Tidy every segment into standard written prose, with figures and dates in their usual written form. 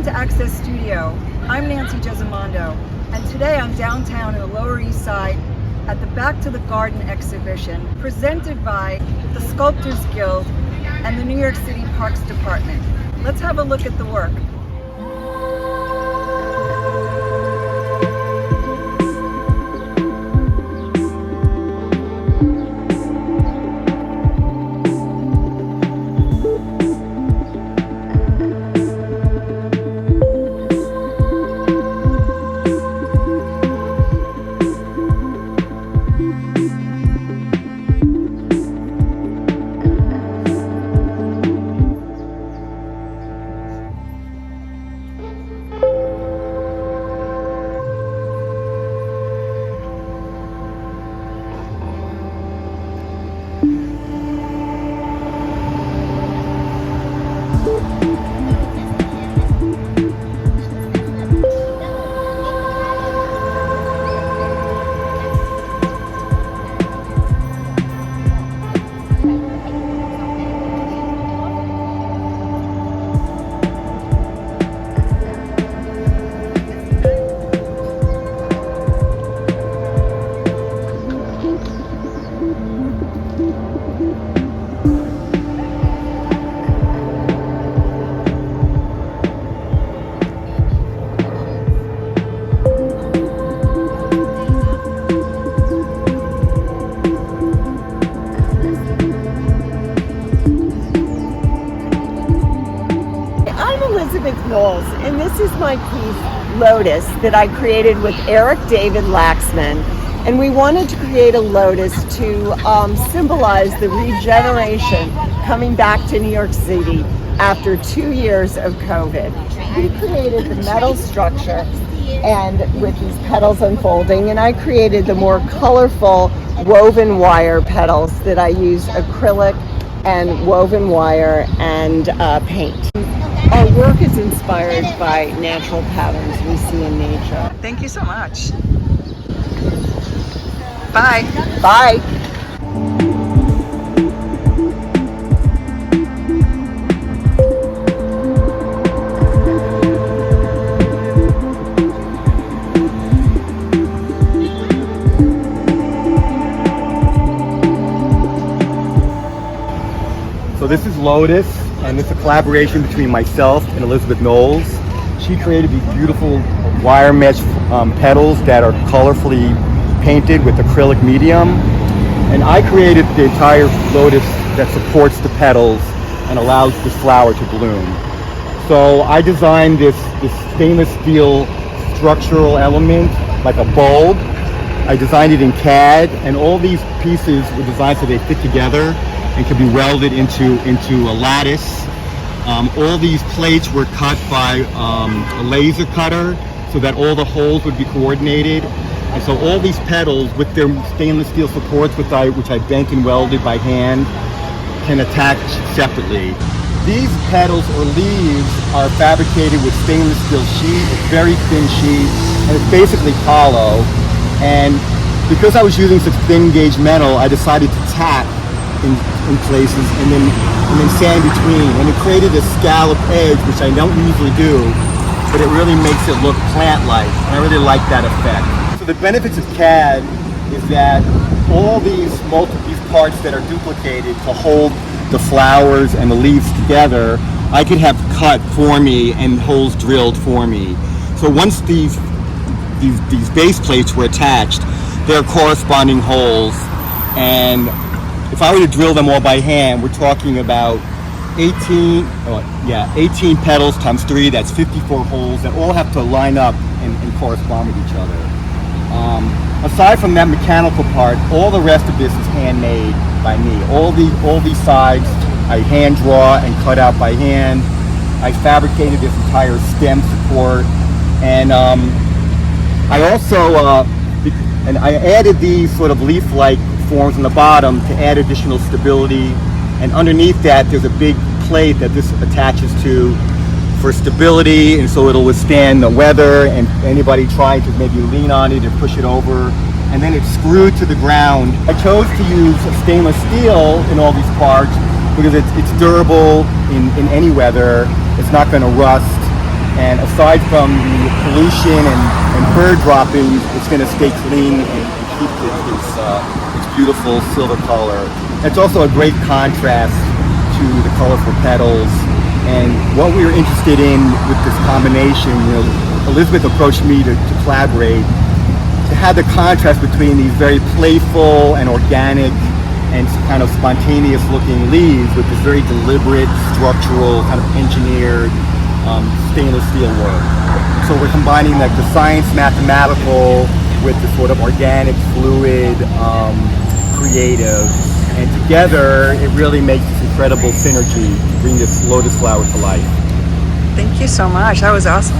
to Access Studio. I'm Nancy Gesimondo, and today I'm downtown in the Lower East Side at the Back to the Garden exhibition presented by the Sculptors Guild and the New York City Parks Department. Let's have a look at the work. Knowles, and this is my piece, Lotus, that I created with David Laxman. And we wanted to create a lotus to symbolize the regeneration coming back to New York City after 2 years of COVID. He created the metal structure and with these petals unfolding, and I created the more colorful woven wire petals that I use acrylic and woven wire and paint. Our work is inspired by natural patterns we see in nature. Thank you so much. Bye. Bye. So this is Lotus, and it's a collaboration between myself and Elizabeth Knowles. She created these beautiful wire mesh petals that are colorfully painted with acrylic medium. And I created the entire lotus that supports the petals and allows the flower to bloom. So I designed this stainless steel structural element, like a bulb. I designed it in CAD, and all these pieces were designed so they fit together and can be welded into a lattice. All these plates were cut by a laser cutter so that all the holes would be coordinated. And so all these petals with their stainless steel supports, which I bent and welded by hand, can attach separately. These petals or leaves are fabricated with stainless steel sheet. It's very thin sheet, and it's basically hollow. And because I was using such thin gauge metal, I decided to tack in places and then sand between, and it created a scallop edge, which I don't usually do, but it really makes it look plant-like, and I really like that effect. So the benefits of CAD is that all these parts that are duplicated to hold the flowers and the leaves together, I could have cut for me and holes drilled for me. So once these base plates were attached, there are corresponding holes, and if I were to drill them all by hand, we're talking about 18 petals times 3, that's 54 holes that all have to line up and correspond with each other. Aside from that mechanical part, all the rest of this is handmade by me. All these sides I hand draw and cut out by hand. I fabricated this entire stem support, and I also I added these sort of leaf-like forms on the bottom to add additional stability, and underneath that there's a big plate that this attaches to for stability, and so it'll withstand the weather and anybody trying to maybe lean on it or push it over, and then it's screwed to the ground. I chose to use stainless steel in all these parts because it's durable in any weather. It's not going to rust, And aside from the pollution and bird droppings, it's going to stay clean and keep its beautiful silver color. It's also a great contrast to the colorful petals. And what we were interested in with this combination, Elizabeth approached me to collaborate, to have the contrast between these very playful and organic and kind of spontaneous looking leaves with this very deliberate, structural, kind of engineered stainless steel work. So we're combining like the science mathematical with the sort of organic, fluid, creative, and together it really makes this incredible synergy to bring this lotus flower to life. Thank you so much. That was awesome.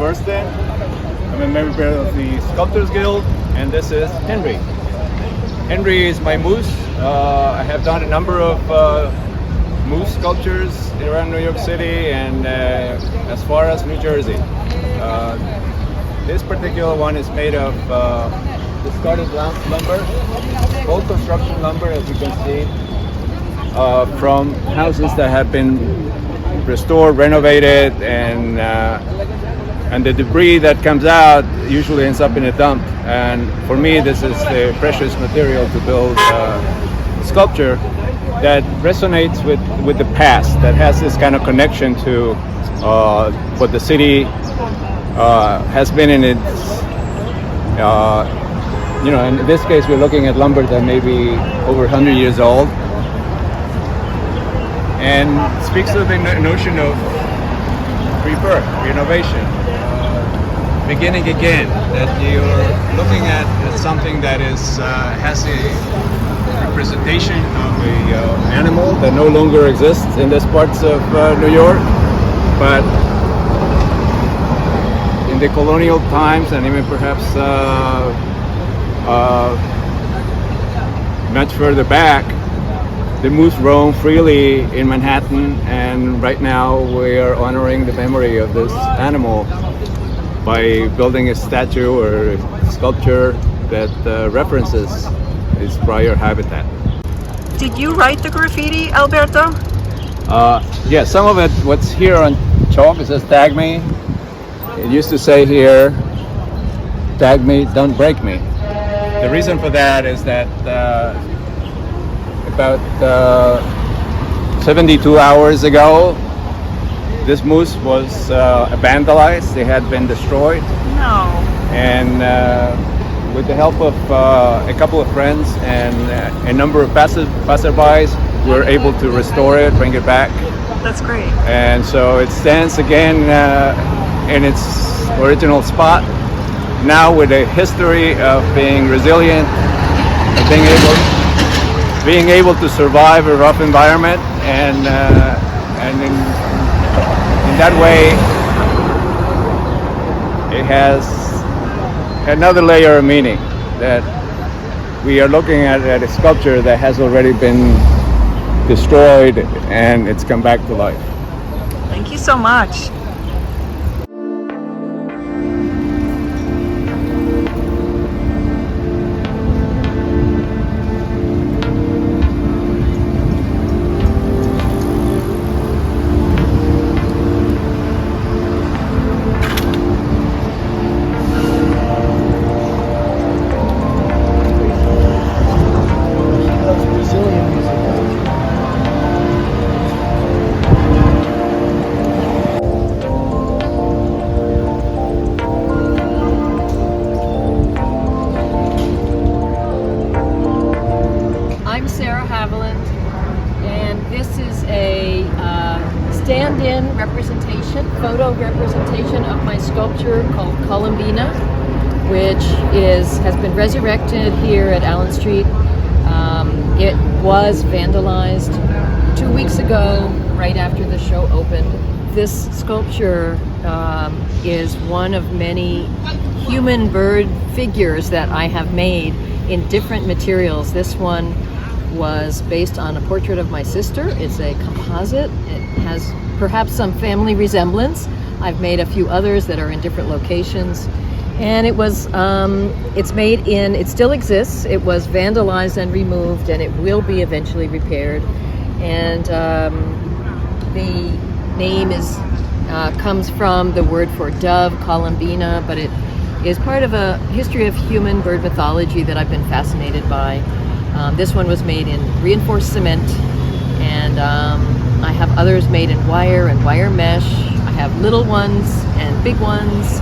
Bursztyn. I'm a member of the Sculptors Guild, and this is Henry. Henry is my moose. I have done a number of moose sculptures around New York City and as far as New Jersey. This particular one is made of discarded lumber, old construction lumber, as you can see, from houses that have been restored, renovated, and the debris that comes out usually ends up in a dump. And for me, this is the precious material to build a sculpture that resonates with the past, that has this kind of connection to what the city has been in its, in this case we're looking at lumber that may be over 100 years old, and speaks to the notion of rebirth, renovation, beginning again, that you're looking at something that is has a representation of an animal that no longer exists in these parts of New York, but in the colonial times and even perhaps much further back, the moose roam freely in Manhattan, and right now we are honoring the memory of this animal by building a statue or a sculpture that references its prior habitat. Did you write the graffiti, Alberto? Yeah, some of it, what's here on chalk, it says "Tag me." It used to say here, "Tag me, don't break me." The reason for that is that about 72 hours ago, this moose was vandalized. They had been destroyed. No. And with the help of a couple of friends and a number of passerbys, we were able to restore it, bring it back. That's great. And so it stands again in its original spot, now with a history of being resilient, of being able to survive a rough environment, and in that way, it has another layer of meaning, that we are looking at a sculpture that has already been destroyed and it's come back to life. Thank you so much. stand-in representation, photo representation of my sculpture called Columbina, which has been resurrected here at Allen Street. It was vandalized 2 weeks ago, right after the show opened. This sculpture is one of many human bird figures that I have made in different materials. This one was based on a portrait of my sister. It's a composite. It has perhaps some family resemblance. I've made a few others that are in different locations. And it still exists. It was vandalized and removed, and it will be eventually repaired. And the name comes from the word for dove, Columbina, but it is part of a history of human bird mythology that I've been fascinated by. This one was made in reinforced cement, and I have others made in wire and wire mesh. I have little ones and big ones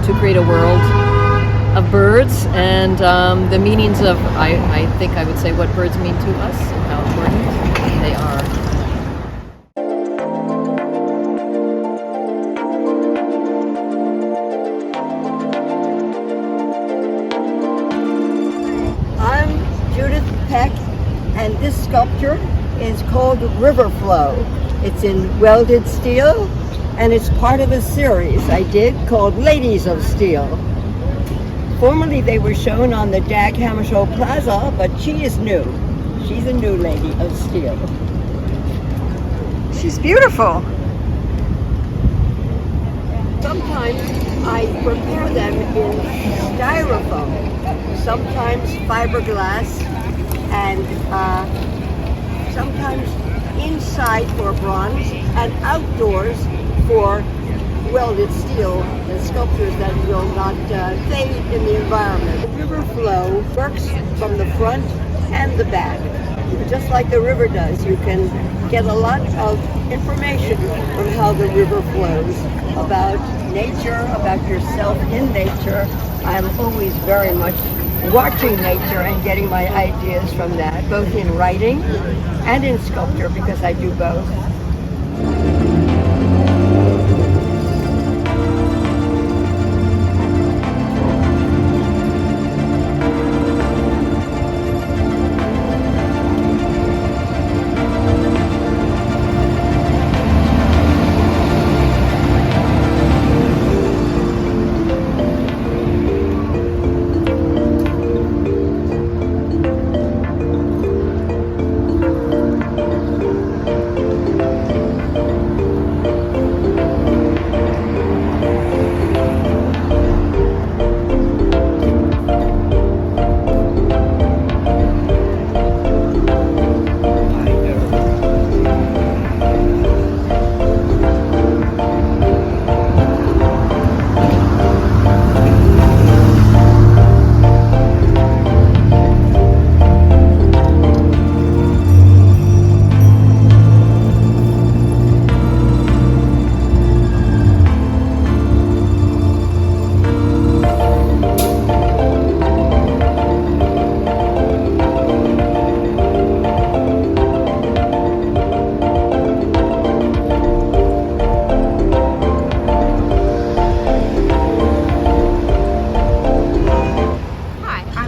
to create a world of birds and the meanings of, I think I would say, what birds mean to us and how important they are. I'm Judith Peck, and this sculpture is called River Flow. It's in welded steel, and it's part of a series I did called Ladies of Steel. Formerly they were shown on the Jack Hammershow Plaza, but she is new. She's a new Lady of Steel. She's beautiful. Sometimes I prepare them in styrofoam, sometimes fiberglass, and sometimes inside for bronze and outdoors for welded steel and sculptures that will not fade in the environment. The river flow works from the front and the back. Just like the river does, you can get a lot of information from how the river flows, about nature, about yourself in nature. I'm always very much watching nature and getting my ideas from that, both in writing and in sculpture, because I do both.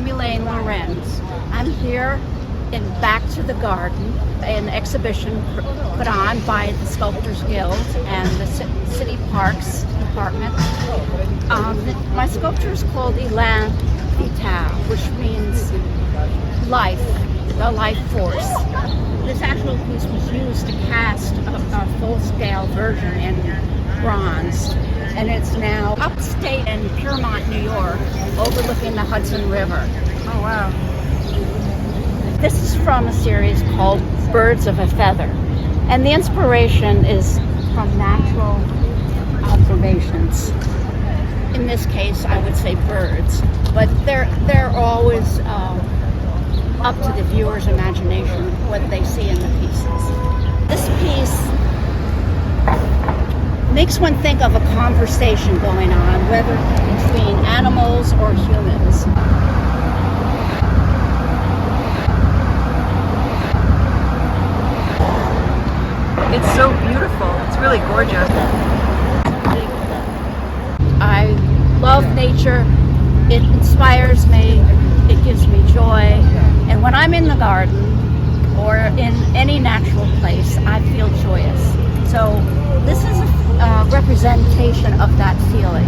Elaine Lorenz. I'm here in Back to the Garden, an exhibition put on by the Sculptors Guild and the City Parks Department. My sculpture is called Elan Vital, which means life, the life force. This actual piece was used to cast a full-scale version in bronze, and it's now upstate in Piermont, New York, overlooking the Hudson River. Oh, wow. This is from a series called Birds of a Feather, and the inspiration is from natural observations. In this case, I would say birds, but they're always up to the viewer's imagination what they see in the pieces. This piece makes one think of a conversation going on, whether between animals or humans. It's so beautiful. gorgeous. I love nature. It inspires me. It gives me joy. And when I'm in the garden or in any natural place, I feel joyous. So this is a representation of that feeling.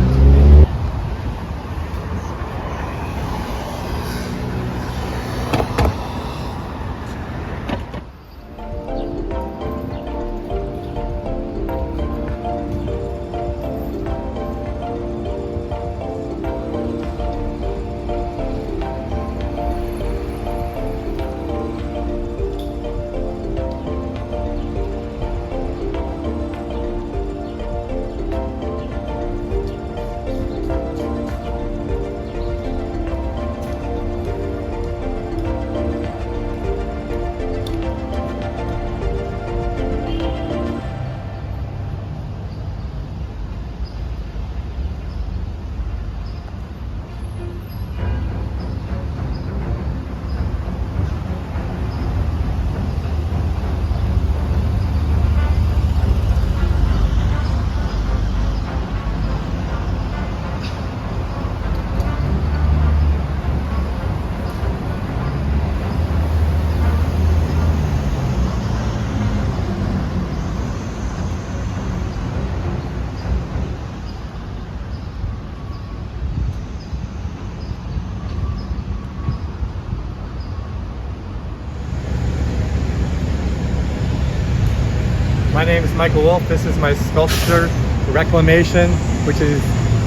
My name is Michael Wolf. This is my sculpture reclamation, which is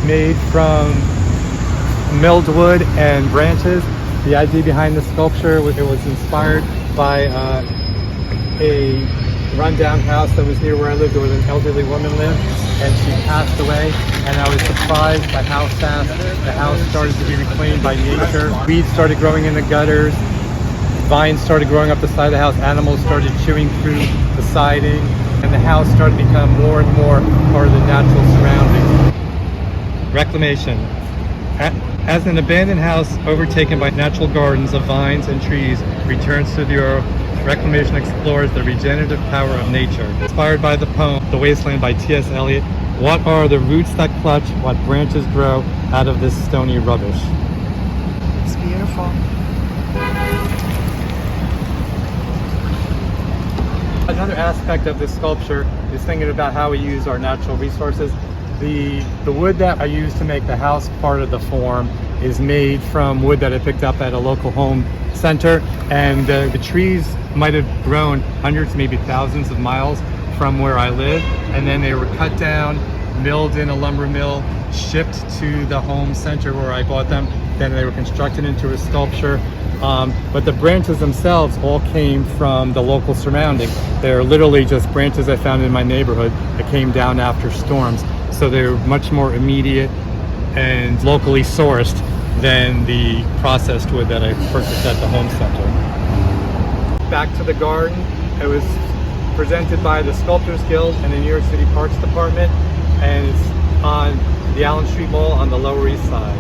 made from milled wood and branches. The idea behind the sculpture was it was inspired by a rundown house that was near where I lived, where an elderly woman lived, and she passed away. And I was surprised by how fast the house started to be reclaimed by nature. Weeds started growing in the gutters. Vines started growing up the side of the house. Animals started chewing through the siding. And the house started to become more and more part of the natural surroundings. Reclamation. As an abandoned house overtaken by natural gardens of vines and trees returns to the earth, reclamation explores the regenerative power of nature. Inspired by the poem The Wasteland by T.S. Eliot, what are the roots that clutch, what branches grow out of this stony rubbish? It's beautiful. Another aspect of this sculpture is thinking about how we use our natural resources. The wood that I use to make the house part of the form is made from wood that I picked up at a local home center, and the trees might have grown hundreds, maybe thousands of miles from where I live, and then they were cut down, milled in a lumber mill, shipped to the home center where I bought them, then they were constructed into a sculpture. But the branches themselves all came from the local surrounding. They're literally just branches I found in my neighborhood that came down after storms. So they're much more immediate and locally sourced than the processed wood that I purchased at the home center. Back to the garden. It was presented by the Sculptors Guild and the New York City Parks Department, and it's on the Allen Street Mall on the Lower East Side.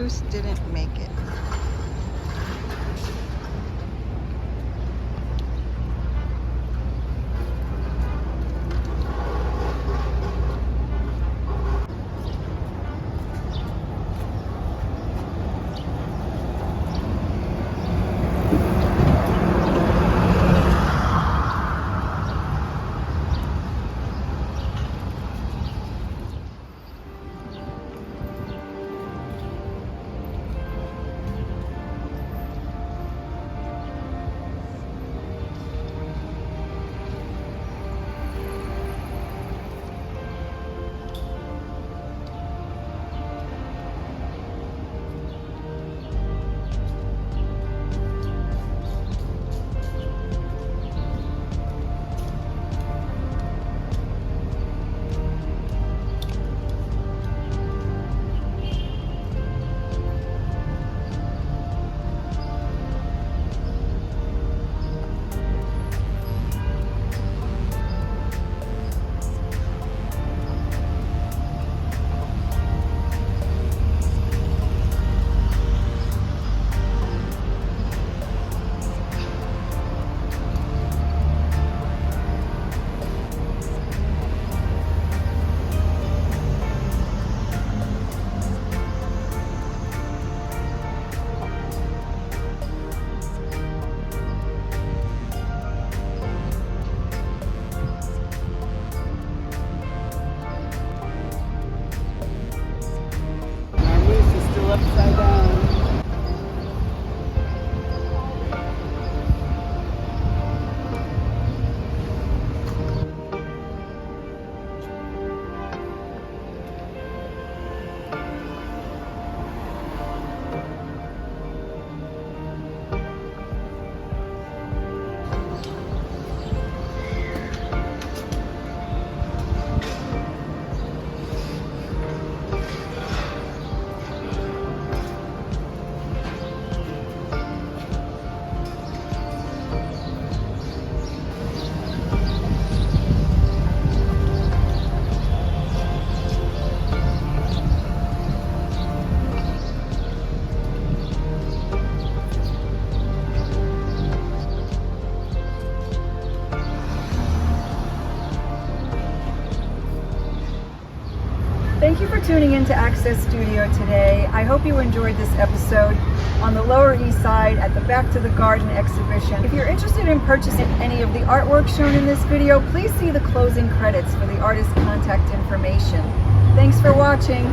Bruce didn't make it. Thank you for tuning in to Access Studio today. I hope you enjoyed this episode on the Lower East Side at the Back to the Garden exhibition. If you're interested in purchasing any of the artwork shown in this video, please see the closing credits for the artist's contact information. Thanks for watching.